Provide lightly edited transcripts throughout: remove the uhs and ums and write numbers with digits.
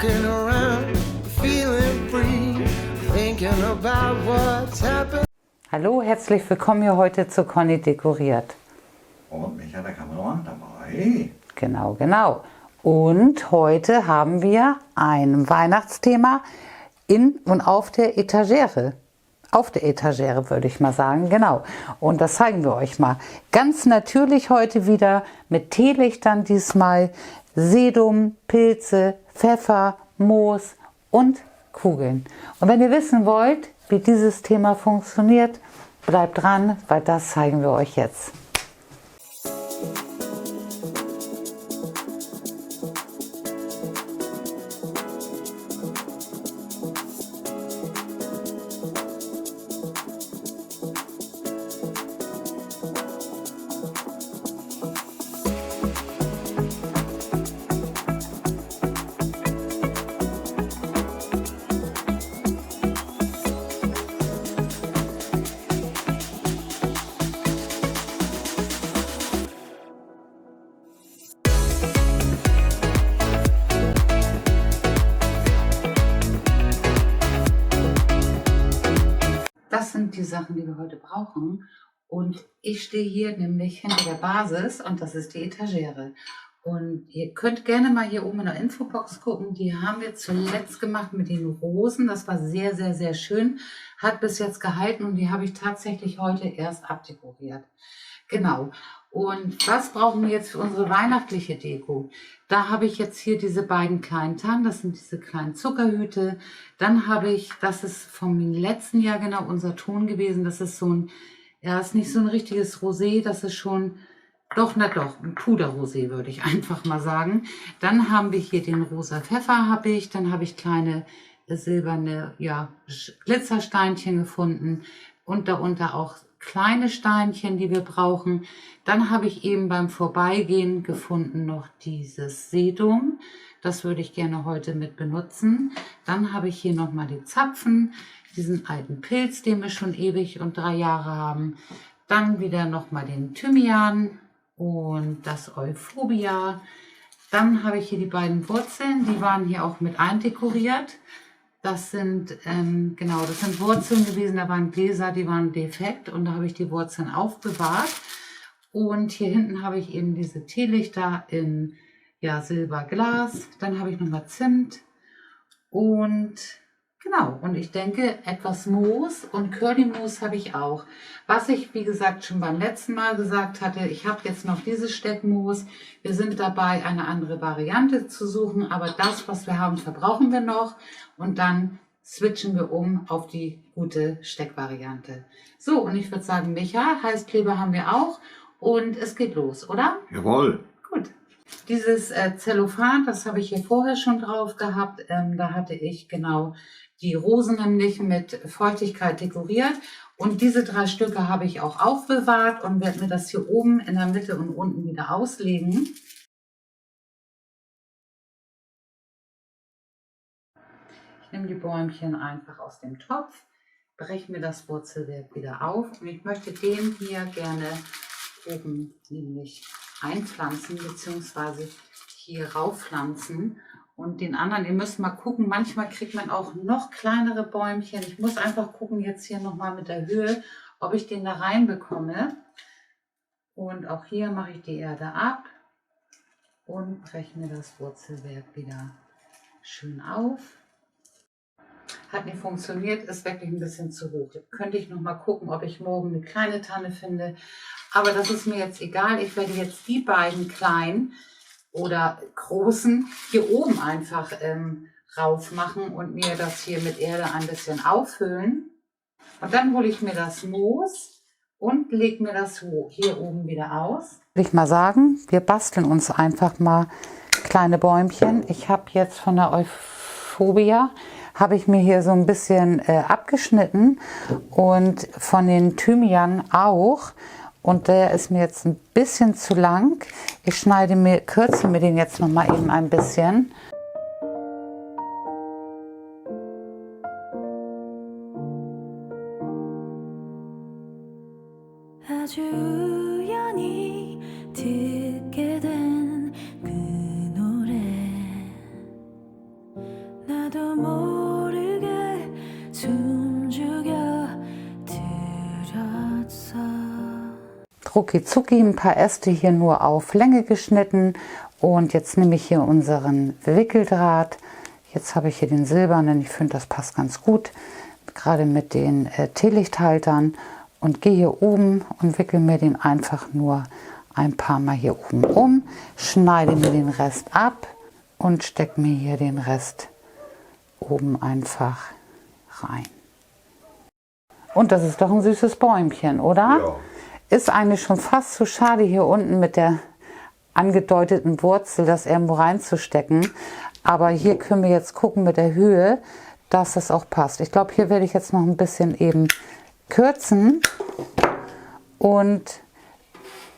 Walking around, feeling free, thinking about what's happened. Hallo, herzlich willkommen hier heute zu Conny dekoriert. Und Micha, der Kameramann, dabei. Genau. Und heute haben wir ein Weihnachtsthema in und auf der Etagere. Auf der Etagere würde ich mal sagen, genau. Und das zeigen wir euch mal. Ganz natürlich heute wieder mit Teelichtern diesmal, Sedum, Pilze, Pfeffer, Moos und Kugeln. Und wenn ihr wissen wollt, wie dieses Thema funktioniert, bleibt dran, weil das zeigen wir euch jetzt. Das sind die Sachen, die wir heute brauchen. Und ich stehe hier nämlich hinter der Basis und das ist die Etagere. Und ihr könnt gerne mal hier oben in der Infobox gucken. Die haben wir zuletzt gemacht mit den Rosen. Das war sehr, sehr, sehr schön. Hat bis jetzt gehalten und die habe ich tatsächlich heute erst abdekoriert. Genau. Und was brauchen wir jetzt für unsere weihnachtliche Deko? Da habe ich jetzt hier diese beiden kleinen Tannen, das sind diese kleinen Zuckerhüte. Dann habe ich, das ist vom letzten Jahr genau unser Ton gewesen, das ist so ein, ja, ist nicht so ein richtiges Rosé, das ist schon, ein Puderrosé würde ich einfach mal sagen. Dann haben wir hier den rosa Pfeffer dann habe ich kleine silberne, ja, Glitzersteinchen gefunden und darunter auch kleine Steinchen, die wir brauchen. Dann habe ich eben beim Vorbeigehen gefunden noch dieses Sedum. Das würde ich gerne heute mit benutzen. Dann habe ich hier nochmal die Zapfen, diesen alten Pilz, den wir schon ewig und 3 Jahre haben. Dann wieder nochmal den Thymian und das Euphorbia. Dann habe ich hier die beiden Wurzeln, die waren hier auch mit eindekoriert. Das sind, das sind Wurzeln gewesen, da waren Gläser, die waren defekt und da habe ich die Wurzeln aufbewahrt. Und hier hinten habe ich eben diese Teelichter in Silberglas. Dann habe ich nochmal Zimt und genau, und ich denke, etwas Moos und Currymoos habe ich auch. Was ich, wie gesagt, schon beim letzten Mal gesagt hatte, ich habe jetzt noch dieses Steckmoos. Wir sind dabei, eine andere Variante zu suchen, aber das, was wir haben, verbrauchen wir noch. Und dann switchen wir um auf die gute Steckvariante. So, und ich würde sagen, Micha, Heißkleber haben wir auch. Und es geht los, oder? Jawohl. Gut. Dieses Zellophan, das habe ich hier vorher schon drauf gehabt. Da hatte ich genau die Rosen nämlich mit Feuchtigkeit dekoriert. Und diese 3 Stücke habe ich auch aufbewahrt und werde mir das hier oben in der Mitte und unten wieder auslegen. Ich nehme die Bäumchen einfach aus dem Topf, breche mir das Wurzelwerk wieder auf und ich möchte den hier gerne oben nämlich einpflanzen bzw. hier raufpflanzen. Und den anderen, ihr müsst mal gucken, manchmal kriegt man auch noch kleinere Bäumchen. Ich muss einfach gucken jetzt hier nochmal mit der Höhe, ob ich den da reinbekomme. Und auch hier mache ich die Erde ab und breche mir das Wurzelwerk wieder schön auf. Hat nicht funktioniert, ist wirklich ein bisschen zu hoch. Könnte ich noch mal gucken, ob ich morgen eine kleine Tanne finde. Aber das ist mir jetzt egal. Ich werde jetzt die beiden kleinen oder großen hier oben einfach rauf machen und mir das hier mit Erde ein bisschen auffüllen. Und dann hole ich mir das Moos und lege mir das hier oben wieder aus. Würde ich mal sagen, wir basteln uns einfach mal kleine Bäumchen. Ich habe jetzt von der Euphorbia habe ich mir hier so ein bisschen abgeschnitten und von den Thymian auch. Und der ist mir jetzt ein bisschen zu lang. Ich kürze mir den jetzt noch mal eben ein bisschen. 나도 모르게 숨죽여 들었어. Rucki zucki ein paar Äste hier nur auf Länge geschnitten und jetzt nehme ich hier unseren Wickeldraht. Jetzt habe ich hier den silbernen, ich finde das passt ganz gut, gerade mit den Teelichthaltern, und gehe hier oben und wickel mir den einfach nur ein paar Mal hier oben um, schneide mir den Rest ab und stecke mir hier den Rest oben einfach rein. Und das ist doch ein süßes Bäumchen, oder? Ja. Ist eigentlich schon fast zu schade, hier unten mit der angedeuteten Wurzel das irgendwo reinzustecken. Aber hier können wir jetzt gucken mit der Höhe, dass das auch passt. Ich glaube, hier werde ich jetzt noch ein bisschen eben kürzen. Und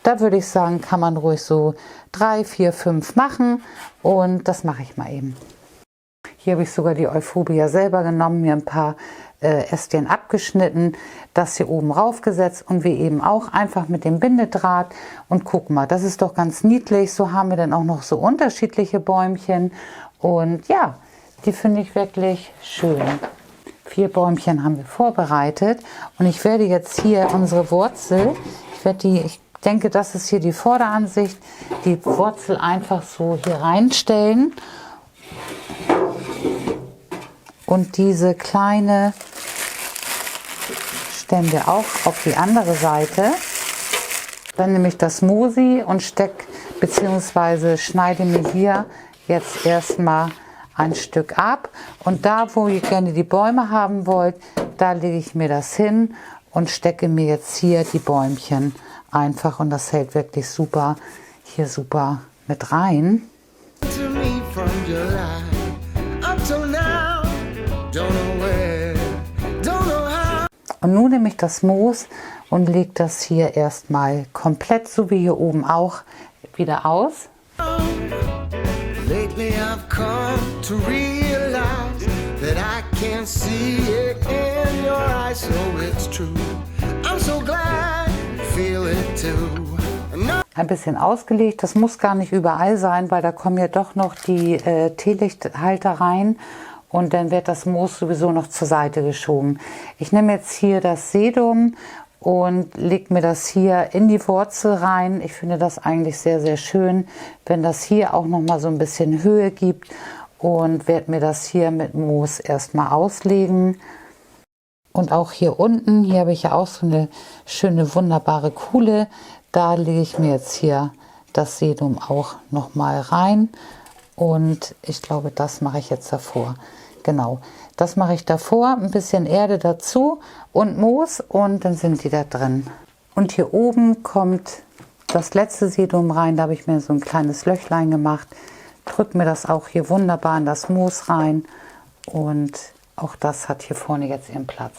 da würde ich sagen, kann man ruhig so 3, 4, 5 machen. Und das mache ich mal eben. Hier habe ich sogar die Euphorbia selber genommen, mir ein paar Ästchen abgeschnitten, das hier oben raufgesetzt und wie eben auch einfach mit dem Bindedraht. Und guck mal, das ist doch ganz niedlich. So haben wir dann auch noch so unterschiedliche Bäumchen. Und ja, die finde ich wirklich schön. 4 Bäumchen haben wir vorbereitet. Und ich werde jetzt hier unsere Wurzel, ich denke, das ist hier die Vorderansicht, die Wurzel einfach so hier reinstellen. Und diese kleine stellen wir auch auf die andere Seite. Dann nehme ich das Mosi und stecke bzw. schneide mir hier jetzt erstmal ein Stück ab. Und da, wo ihr gerne die Bäume haben wollt, da lege ich mir das hin und stecke mir jetzt hier die Bäumchen einfach. Und das hält wirklich super hier super mit rein. To me from July up till now, don't know where, don't know how. Und nun nehme ich das Moos und lege das hier erstmal komplett, so wie hier oben auch, wieder aus. Lately I've come to realize that I can't see it in your eyes, so it's true. I'm so glad you feel it too. Ein bisschen ausgelegt, das muss gar nicht überall sein, weil da kommen ja doch noch die Teelichthalter rein und dann wird das Moos sowieso noch zur Seite geschoben. Ich nehme jetzt hier das Sedum und lege mir das hier in die Wurzel rein. Ich finde das eigentlich sehr, sehr schön, wenn das hier auch noch mal so ein bisschen Höhe gibt, und werde mir das hier mit Moos erstmal auslegen. Und auch hier unten, hier habe ich ja auch so eine schöne, wunderbare Kuhle. Da lege ich mir jetzt hier das Sedum auch noch mal rein. Und ich glaube, das mache ich jetzt davor. Genau, das mache ich davor. Ein bisschen Erde dazu und Moos und dann sind die da drin. Und hier oben kommt das letzte Sedum rein. Da habe ich mir so ein kleines Löchlein gemacht. Drücke mir das auch hier wunderbar in das Moos rein. Und auch das hat hier vorne jetzt ihren Platz.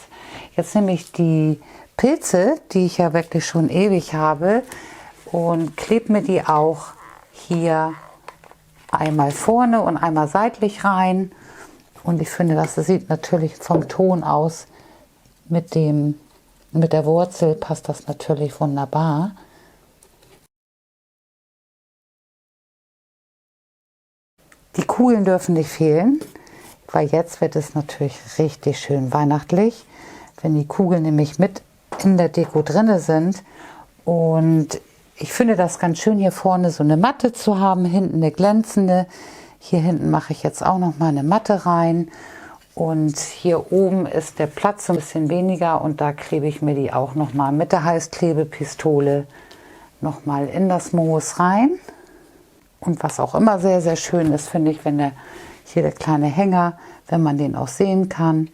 Jetzt nehme ich die Pilze, die ich ja wirklich schon ewig habe, und klebe mir die auch hier einmal vorne und einmal seitlich rein. Und ich finde, das sieht natürlich vom Ton aus mit der Wurzel, passt das natürlich wunderbar. Die Kugeln dürfen nicht fehlen, weil jetzt wird es natürlich richtig schön weihnachtlich, wenn die Kugeln nämlich mit in der Deko drinne sind. Und ich finde das ganz schön, hier vorne so eine Matte zu haben, hinten eine glänzende. Hier hinten mache ich jetzt auch noch mal eine Matte rein. Und hier oben ist der Platz so ein bisschen weniger und da klebe ich mir die auch noch mal mit der Heißklebepistole noch mal in das Moos rein. Und was auch immer sehr, sehr schön ist, finde ich, wenn hier der kleine Hänger, wenn man den auch sehen kann,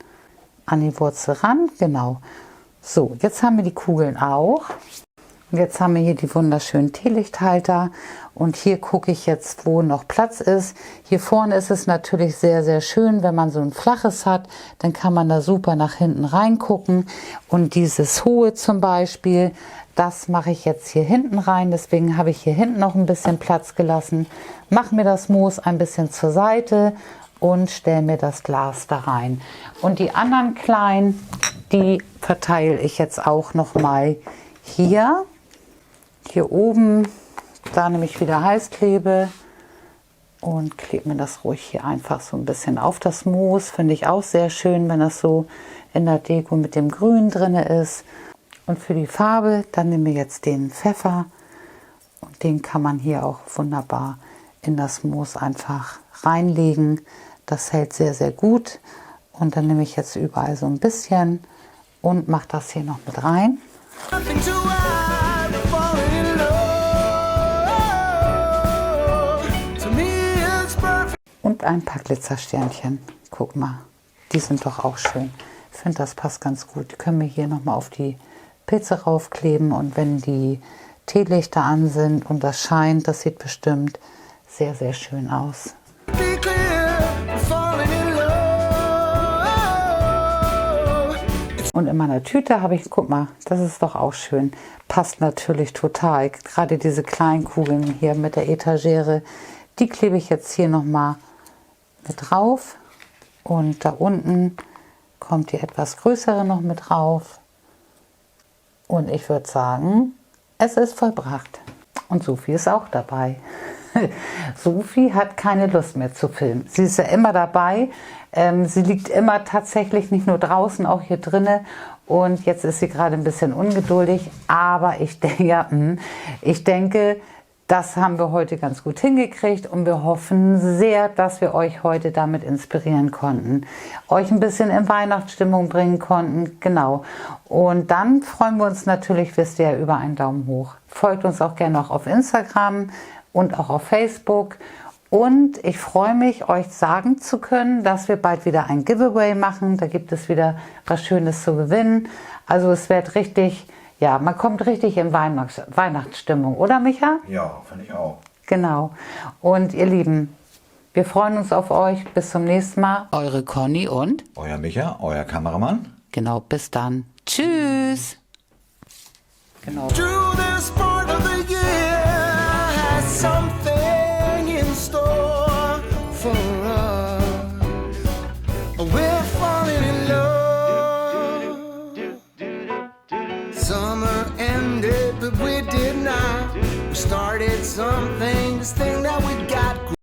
an die Wurzel ran. Genau. So, jetzt haben wir die Kugeln auch. Und jetzt haben wir hier die wunderschönen Teelichthalter. Und hier gucke ich jetzt, wo noch Platz ist. Hier vorne ist es natürlich sehr, sehr schön, wenn man so ein flaches hat. Dann kann man da super nach hinten reingucken. Und dieses hohe zum Beispiel, das mache ich jetzt hier hinten rein. Deswegen habe ich hier hinten noch ein bisschen Platz gelassen. Mache mir das Moos ein bisschen zur Seite und stelle mir das Glas da rein. Und die anderen kleinen, die verteile ich jetzt auch noch mal hier. Hier oben, da nehme ich wieder Heißklebe, und klebe mir das ruhig hier einfach so ein bisschen auf das Moos. Finde ich auch sehr schön, wenn das so in der Deko mit dem Grün drin ist. Und für die Farbe, dann nehmen wir jetzt den Pfeffer und den kann man hier auch wunderbar in das Moos einfach reinlegen. Das hält sehr, sehr gut. Und dann nehme ich jetzt überall so ein bisschen und mache das hier noch mit rein. Nothing to hide, falling in love. To me, it's perfect. Und ein paar Glitzersternchen. Guck mal, die sind doch auch schön. Ich finde, das passt ganz gut. Die können wir hier nochmal auf die Pilze raufkleben. Und wenn die Teelichter an sind und das scheint, das sieht bestimmt sehr, sehr schön aus. Be clear, we're falling in love. Und in meiner Tüte habe ich, guck mal, das ist doch auch schön. Passt natürlich total. Gerade diese kleinen Kugeln hier mit der Etagere, die klebe ich jetzt hier nochmal mit drauf. Und da unten kommt die etwas größere noch mit drauf. Und ich würde sagen, es ist vollbracht. Und Sophie ist auch dabei. Sophie hat keine Lust mehr zu filmen. Sie ist ja immer dabei. Sie liegt immer tatsächlich nicht nur draußen, auch hier drinnen. Und jetzt ist sie gerade ein bisschen ungeduldig. Aber ich denke, das haben wir heute ganz gut hingekriegt. Und wir hoffen sehr, dass wir euch heute damit inspirieren konnten. Euch ein bisschen in Weihnachtsstimmung bringen konnten. Genau. Und dann freuen wir uns natürlich, wisst ihr, über einen Daumen hoch. Folgt uns auch gerne noch auf Instagram und auch auf Facebook. Und ich freue mich, euch sagen zu können, dass wir bald wieder ein Giveaway machen. Da gibt es wieder was Schönes zu gewinnen. Also es wird richtig, ja, man kommt richtig in Weihnachtsstimmung, oder Micha? Ja, finde ich auch. Genau. Und ihr Lieben, wir freuen uns auf euch. Bis zum nächsten Mal. Eure Conny und? Euer Micha, euer Kameramann. Genau, bis dann. Tschüss. Genau. Through this